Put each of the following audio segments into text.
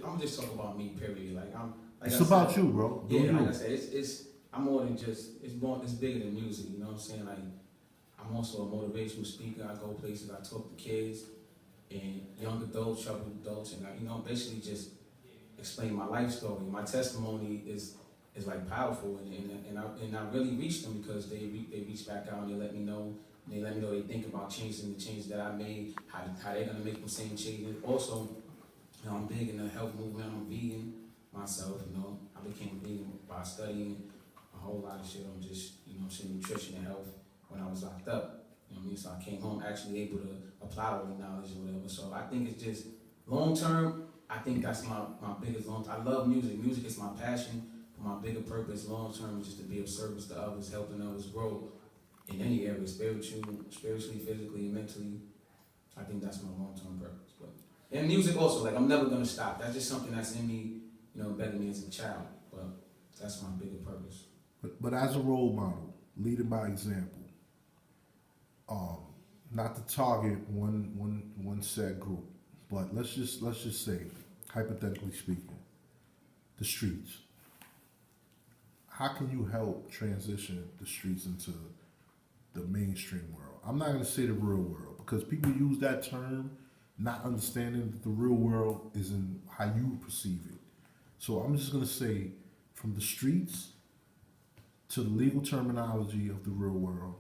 I'm just talking about me, period. Like like it's about you, bro. Yeah, like I said, it's I'm more than just it's bigger than music. You know what I'm saying? Like I'm also a motivational speaker. I go places. I talk to kids and young adults, troubled adults, and basically just explain my life story. My testimony is like powerful, and I really reach them because they reach back out and they let me know. They let me know they think about changing the changes that I made, how they're gonna make the same changes. Also, I'm big in the health movement. I'm a vegan myself. I became vegan by studying a whole lot of shit on just saying nutrition and health when I was locked up. You know what I mean? So I came home actually able to apply all the knowledge or whatever. So I think it's just long term. I think that's my biggest long term. I love music. Music is my passion. But my bigger purpose long term is just to be of service to others, helping others grow in any area, spiritually, physically, mentally. I think that's my long term purpose. But and music also, like I'm never gonna stop. That's just something that's in me, better me as a child. But that's my bigger purpose. But as a role model, leading by example, not to target one set group, but let's just say, hypothetically speaking, the streets. How can you help transition the streets into the mainstream world? I'm not going to say the real world because people use that term not understanding that the real world is in how you perceive it. So I'm just going to say from the streets to the legal terminology of the real world,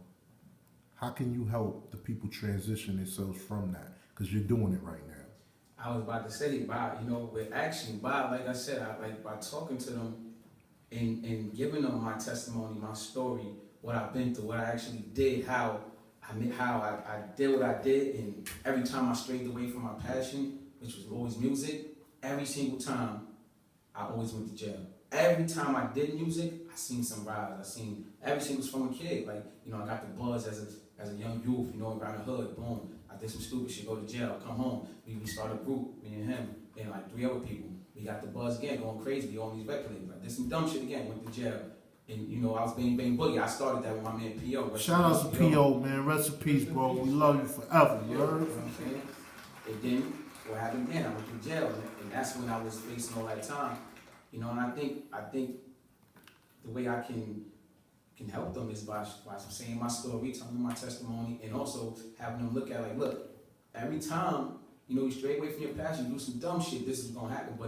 how can you help the people transition themselves from that? Because you're doing it right now. I was about to say, with action, like I said, by talking to them and giving them my testimony, my story, what I've been through, what I actually did, how I did what I did, and every time I strayed away from my passion, which was always music, every single time I always went to jail. Every time I did music, I seen some rise. Everything was from a kid. Like, I got the buzz as a young youth, around the hood, boom. I did some stupid shit, go to jail, come home. We started a group, me and him, and like 3 other people. We got the buzz again, going crazy, we on these record labels. I did some dumb shit again, went to jail. And I was Bang Bang Boogie. I started that with my man P.O. Shout out to P.O., man. Rest in peace, bro. We love you forever, you heard? And then what happened then? I went to jail, and that's when I was facing all that time. And I think the way I can help them is by saying my story, telling them my testimony, and also having them look at look, every time you stray away from your passion, you do some dumb shit, this is gonna happen. But